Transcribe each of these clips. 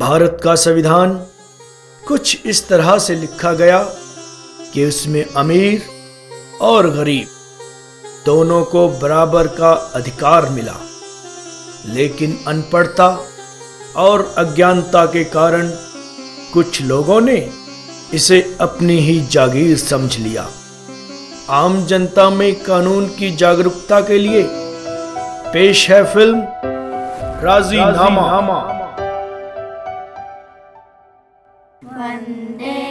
भारत का संविधान कुछ इस तरह से लिखा गया कि उसमें अमीर और गरीब दोनों को बराबर का अधिकार मिला, लेकिन अनपढ़ता और अज्ञानता के कारण कुछ लोगों ने इसे अपनी ही जागीर समझ लिया। आम जनता में कानून की जागरूकता के लिए पेश है फिल्म राजीनामा। वंदे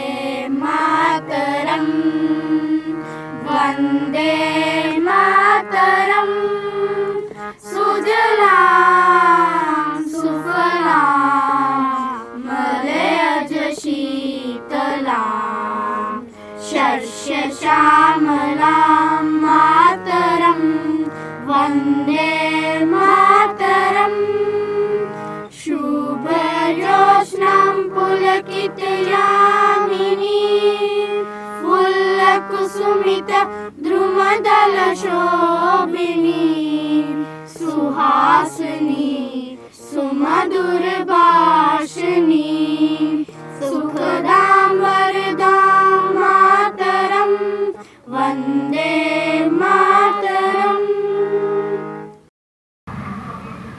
मातरम, वंदे मातरम, सुजलाम सुफलाम मलयज शीतलाम शस्य श्यामलाम मातरम, वंदे मातरम। शुभ योजनां पुलकितयामिनी फुल्लकुसुमित द्रुमदल शोभिनी सुहासिनी सुमधुर भाषिणी सुखदां वरदां मातरम, वंदे मातरम।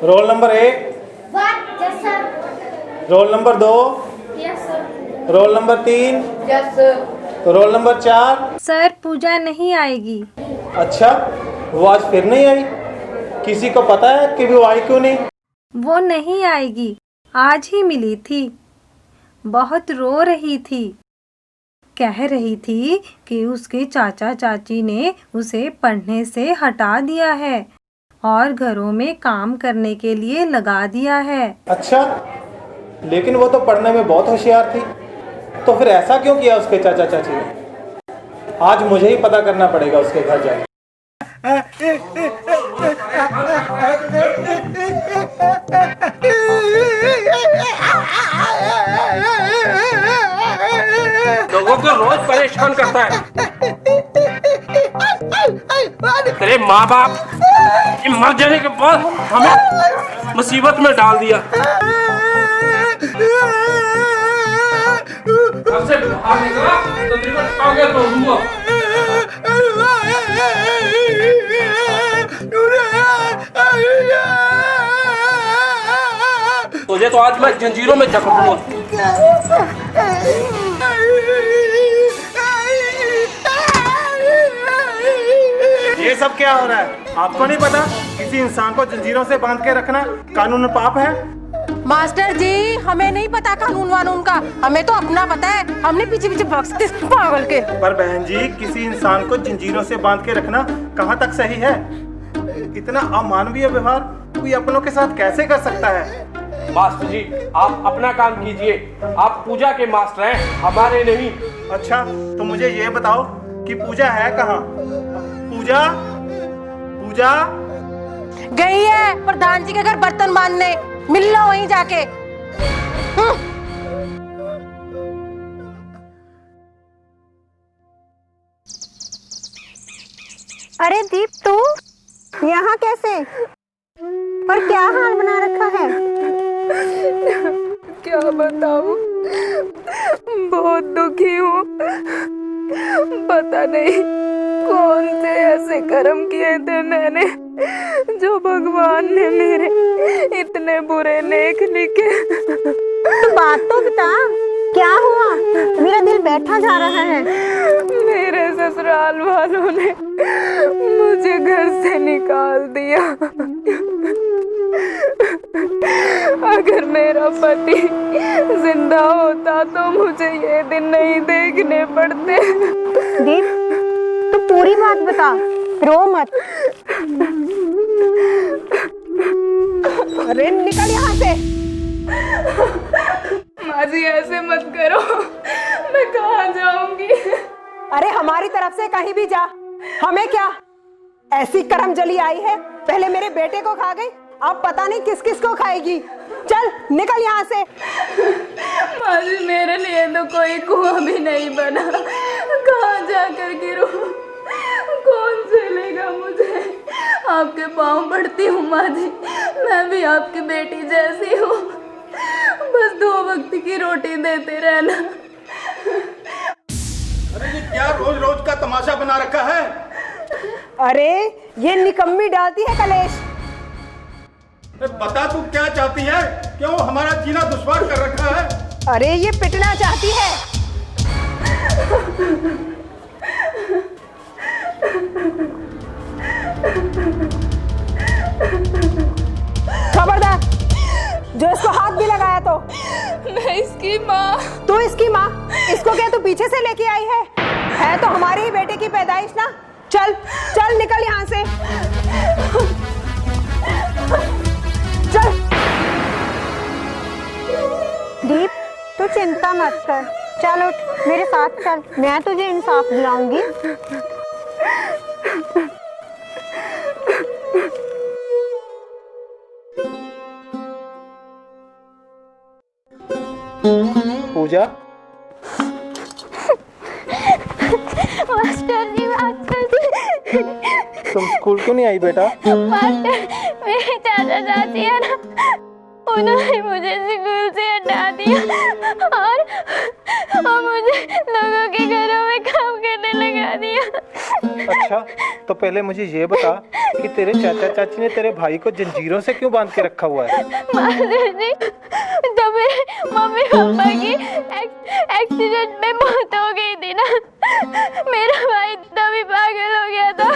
Roll number 1, yes sir. Roll number 2, yes sir. Roll number 3, yes sir. Roll number 4। Sir Pooja नहीं आएगी। अच्छा, वो आज फिर नहीं आई? किसी को पता है कि वो आई क्यों नहीं? वो नहीं आएगी, आज ही मिली थी, बहुत रो रही थी, कह रही थी कि उसके चाचा चाची ने उसे पढ़ने से हटा दिया है और घरों में काम करने के लिए लगा दिया है। अच्छा, लेकिन वो तो पढ़ने में बहुत होशियार थी, तो फिर ऐसा क्यों किया उसके चाचा चाची ने? आज मुझे ही पता करना पड़ेगा उसके घर जाकर। लोगों को रोज परेशान करता है। तेरे माँ बाप मर जाने के बाद हमें मुसीबत में डाल दिया। घर से बाहर निकला तो तो हुआ। तुझे तो आज मैं जंजीरों में जकड़ूंगा। ये सब क्या हो रहा है? आपको नहीं पता किसी इंसान को जंजीरों से बांध के रखना कानून में पाप है? मास्टर जी, हमें नहीं पता कानून वानून का, हमें तो अपना पता है। हमने पीछे पीछे भक्ति पागल के। पर बहन जी, किसी इंसान को जंजीरों से बांध के रखना कहाँ तक सही है? इतना अमानवीय व्यवहार कोई अपनों के साथ कैसे कर सकता है? मास्टर जी, आप अपना काम कीजिए। आप पूजा के मास्टर हैं, हमारे नहीं। अच्छा, तो मुझे ये बताओ कि पूजा है कहाँ? पूजा पूजा गई है प्रधान जी के घर बर्तन बांधने, मिल लो वहीं जाके। अरे दीप, तू यहाँ कैसे? और क्या हाल बना रखा है? क्या बताऊं, बहुत दुखी हूँ। पता नहीं कौन से ऐसे कर्म किए थे मैंने जो भगवान ने मेरे इतने बुरे लेख लिखे। तो बात तो बता, क्या हुआ? मेरा दिल बैठा जा रहा है। मेरे ससुराल वालों ने मुझे घर से निकाल दिया। अगर मेरा पति जिंदा होता तो मुझे ये दिन नहीं देखने पड़ते। दीप, तू पूरी बात बता, रो मत। अरे निकल यहाँ से। माँ जी ऐसे मत करो, मैं कहाँ जाऊंगी? अरे हमारी तरफ से कहीं भी जा, हमें क्या? ऐसी करम जली आई है, पहले मेरे बेटे को खा गई, अब पता नहीं किस किस को खाएगी। चल निकल यहाँ से। माँ जी, मेरे लिए तो कोई कुआं भी नहीं बना, कहाँ जाकर गिरूं? कौन झेलेगा मुझे? आपके पाँव पड़ती हूँ माँ जी, मैं भी आपकी बेटी जैसी हूँ। बस 2 वक्त की रोटी देते रहना। अरे ये क्या रोज रोज का तमाशा बना रखा है? अरे ये निकम्मी डालती है कलेश। बता तू क्या चाहती है? क्यों हमारा जीना दुश्वार कर रखा है? अरे ये पिटना चाहती है। खबरदार, जो इसको हाथ भी लगाया तो। मैं इसकी माँ। तू इसकी माँ? इसको क्या तू पीछे से लेके आई है तो हमारे ही बेटे की पैदाइश ना। चल चल निकल यहाँ से, चल। दीप, तू चिंता मत कर, चल उठ मेरे साथ चल, मैं तुझे इंसाफ दिलाऊंगी। पूजा, मास्टर जी, मास्टर जी। तुम स्कूल क्यों नहीं आई बेटा? मास्टर, मेरे चाचा चाची है ना, उन्होंने मुझे स्कूल से हटा दिया और मुझे लोगों के घरों में काम करने लगा दिया। अच्छा, तो पहले मुझे ये बता कि तेरे चाचा चाची ने तेरे भाई को जंजीरों से क्यों बांध के रखा हुआ है? मास्टर जी, जब मेरे मम्मी पापा की एक्सीडेंट में मौत हो गई थी ना, मेरा भाई तभी पागल हो गया था,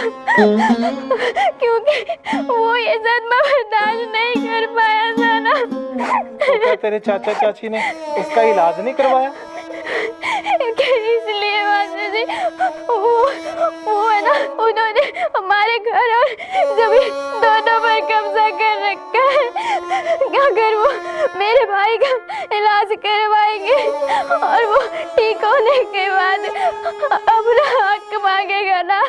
क्योंकि वो ये सदमा बर्दाश्त नहीं कर पाया था ना। तो क्या तेरे चाचा चाची ने उसका इलाज नहीं करवाया? इसलिए मास्टर जी, वो है ना, उन्होंने हमारे घर और जमीन दोनों पर कब्जा कर रखा है। अगर वो मेरे भाई का इलाज करवाएंगे और वो ठीक होने के बाद अपना हक मांगेगा ना,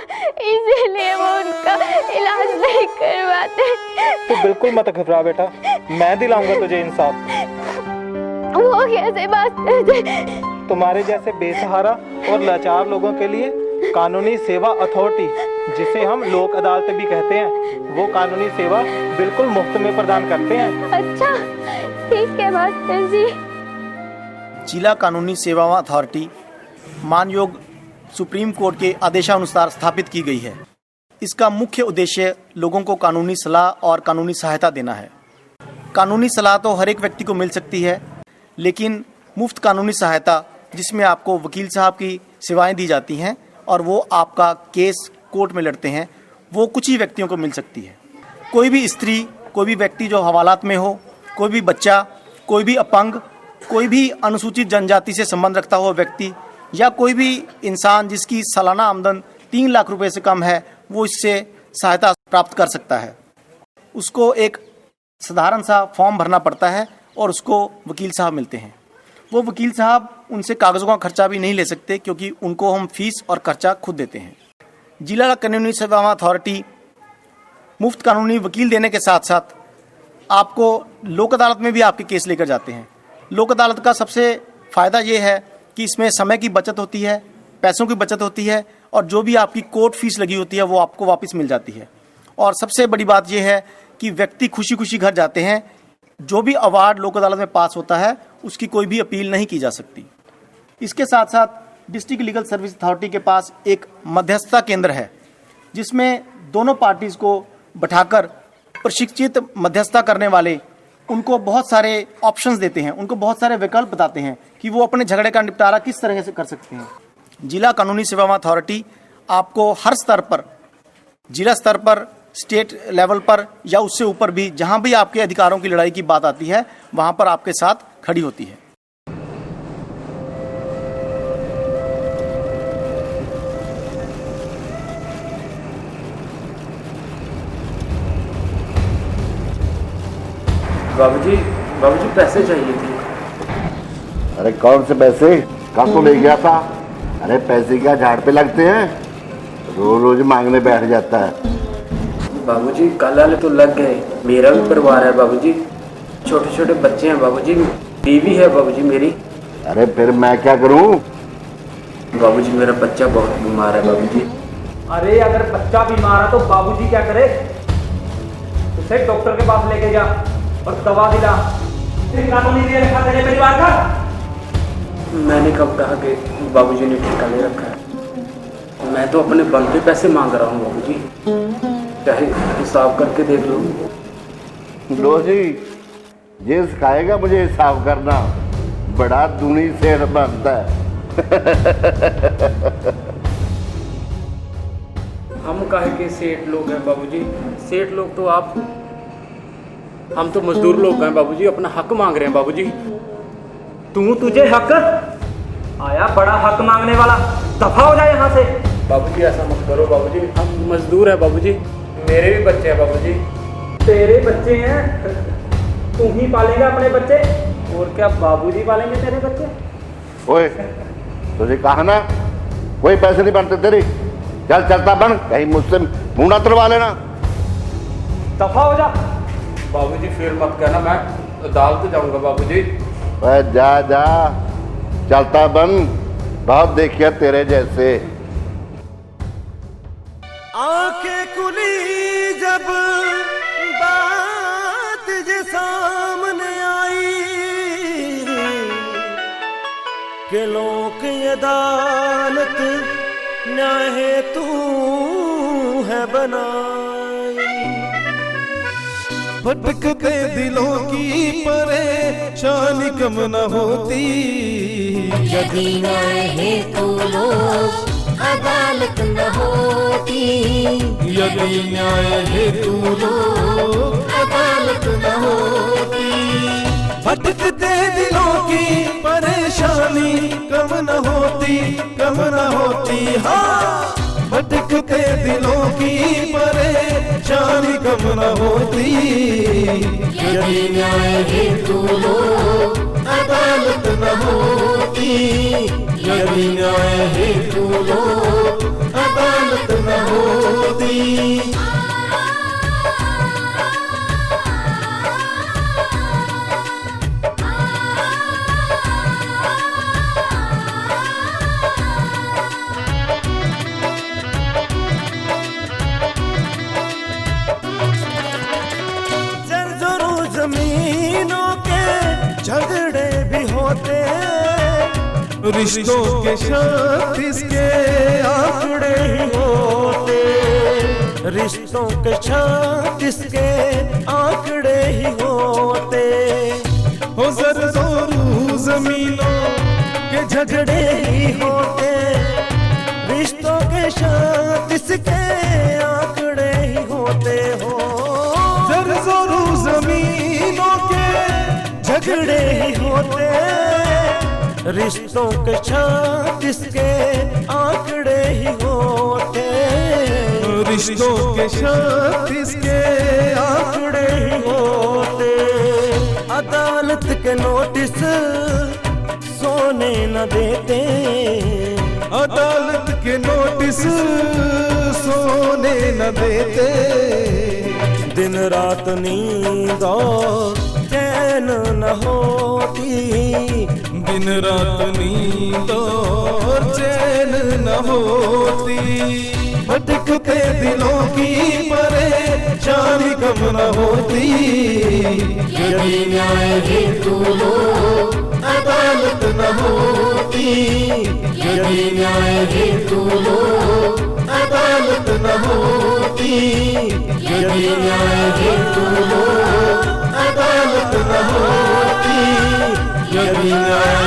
इसीलिए वो उनका इलाज नहीं करवाते। तो बिल्कुल मत घबरा बेटा, मैं दिलाऊंगा तुझे इंसाफ। वो कैसे मास्टर जी? तुम्हारे जैसे बेसहारा और लाचार लोगों के लिए कानूनी सेवा अथॉरिटी, जिसे हम लोक अदालत भी कहते हैं, वो कानूनी सेवा बिल्कुल मुफ्त में प्रदान करते हैं। अच्छा, ठीक है मास्टर जी। जिला कानूनी सेवाओं अथॉरिटी मानयोग सुप्रीम कोर्ट के आदेशानुसार स्थापित की गई है। इसका मुख्य उद्देश्य लोगों को कानूनी सलाह और कानूनी सहायता देना है। कानूनी सलाह तो हर एक व्यक्ति को मिल सकती है, लेकिन मुफ्त कानूनी सहायता, जिसमें आपको वकील साहब की सेवाएं दी जाती हैं और वो आपका केस कोर्ट में लड़ते हैं, वो कुछ ही व्यक्तियों को मिल सकती है। कोई भी स्त्री, कोई भी व्यक्ति जो हवालात में हो, कोई भी बच्चा, कोई भी अपंग, कोई भी अनुसूचित जनजाति से संबंध रखता हुआ व्यक्ति या कोई भी इंसान जिसकी सालाना आमदन 3 लाख रुपए से कम है, वो इससे सहायता प्राप्त कर सकता है। उसको एक साधारण सा फॉर्म भरना पड़ता है और उसको वकील साहब मिलते हैं। वो वकील साहब उनसे कागज़ों का खर्चा भी नहीं ले सकते, क्योंकि उनको हम फीस और खर्चा खुद देते हैं। जिला कानूनी सेवाएं अथॉरिटी मुफ्त कानूनी वकील देने के साथ साथ आपको लोक अदालत में भी आपके केस लेकर जाते हैं। लोक अदालत का सबसे फ़ायदा ये है कि इसमें समय की बचत होती है, पैसों की बचत होती है और जो भी आपकी कोर्ट फीस लगी होती है वो आपको वापस मिल जाती है। और सबसे बड़ी बात यह है कि व्यक्ति खुशी खुशी घर जाते हैं। जो भी अवार्ड लोक अदालत में पास होता है उसकी कोई भी अपील नहीं की जा सकती। इसके साथ साथ डिस्ट्रिक्ट लीगल सर्विस अथॉरिटी के पास एक मध्यस्थता केंद्र है, जिसमें दोनों पार्टीज को बैठाकर प्रशिक्षित मध्यस्थता करने वाले उनको बहुत सारे ऑप्शंस देते हैं, उनको बहुत सारे विकल्प बताते हैं कि वो अपने झगड़े का निपटारा किस तरह से कर सकते हैं। जिला कानूनी सेवाएं अथॉरिटी आपको हर स्तर पर, जिला स्तर पर, स्टेट लेवल पर या उससे ऊपर भी, जहां भी आपके अधिकारों की लड़ाई की बात आती है, वहां पर आपके साथ खड़ी होती है। बाबूजी पैसे चाहिए थे। अरे कौन से पैसे? कब तो ले गया था? अरे पैसे क्या झाड़ पे लगते हैं? रोज रोज मांगने बैठ जाता है। बाबूजी कल वाले तो लग गए, मेरा भी परिवार है बाबूजी, छोटे छोटे बच्चे हैं बाबूजी, बीवी है बाबूजी मेरी। अरे फिर मैं क्या करूं? बाबूजी मेरा बच्चा बहुत बीमार है बाबूजी। अरे अगर बच्चा बीमार है तो बाबूजी क्या करे? उसे डॉक्टर के पास लेके जा और दवा दिला, ठेका तो नहीं दे रखा तेरे परिवार का? मैंने कब कहा कि बाबूजी ने ठेका ले रखा है? मैं तो अपने बनते पैसे मांग रहा हूँ बाबूजी, चाहे हिसाब करके देख लो। लो जी, ये सिखाएगा मुझे हिसाब करना, बड़ा दूनी से बनता है। हम काहे के सेठ लोग हैं बाबूजी? सेठ लोग तो आप, हम तो मजदूर लोग हैं बाबूजी, अपना हक मांग रहे हैं बाबूजी। तुझे हक आया, बड़ा हक मांगने वाला, दफा हो जाए यहाँ से। बाबूजी ऐसा मत करो बाबूजी, हम मजदूर हैं बाबूजी, मेरे भी बच्चे हैं बाबूजी। तेरे बच्चे हैं, तू ही पालेगा अपने बच्चे, और क्या बाबूजी पालेंगे तेरे बच्चे? ओए, तुझे कहा ना कोई पैसे नहीं बनते तेरे, चल चलता बन, कहीं मुझसे मुंह ना तुड़वा लेना। दफा हो जा बाबूजी, फिर मत कहना, मैं अदालत जाऊंगा बाबूजी। जा जा, चलता बन, बहुत देखिए तेरे जैसे। आंखें खुली जब बात जे सामने आई के लोक अदालत न्याय तू है बनाई, भटकते दिलों की परेशानी कम न होती, यदि न्याय हेतु लोग अदालत न होती, यदि न्याय हेतु लोग अदालत न होती, भटकते दिलों की परेशानी कम न होती, कम न होती। हाँ, भटकते दिलों की परेशानी कम न होती, यदि न्याय हेतु लोग अदालत न होती, यदि न्याय हेतु लोग अदालत न होती। जमीनों के झगड़े भी होते, रिश्तों के साथ इसके आंकड़े ही होते, रिश्तों के साथ इसके आंकड़े ही होते। हो ज़रूर जमीनों के झगड़े ही होते, रिश्तों के साथ इसके आंकड़े ही होते। हो ज़रूर जमीनों के झगड़े ही होते, रिश्तों के साथ इसके आंकड़े ही होते, रिश्तों के साथ इसके आंकड़े ही होते। अदालत के नोटिस सोने न देते, अदालत के नोटिस सोने न देते, दिन रात नींद और चैन न होती, दिन रात नींद और चैन न होती, भटकते दिलों की परेशानी कम न होती, यदि न्याय हेतु लोग अदालत न होती, यदि न्याय हेतु लोग अदालत न होती, यदि न्याय हेतु लोग अदालत न होती, यदि न्याय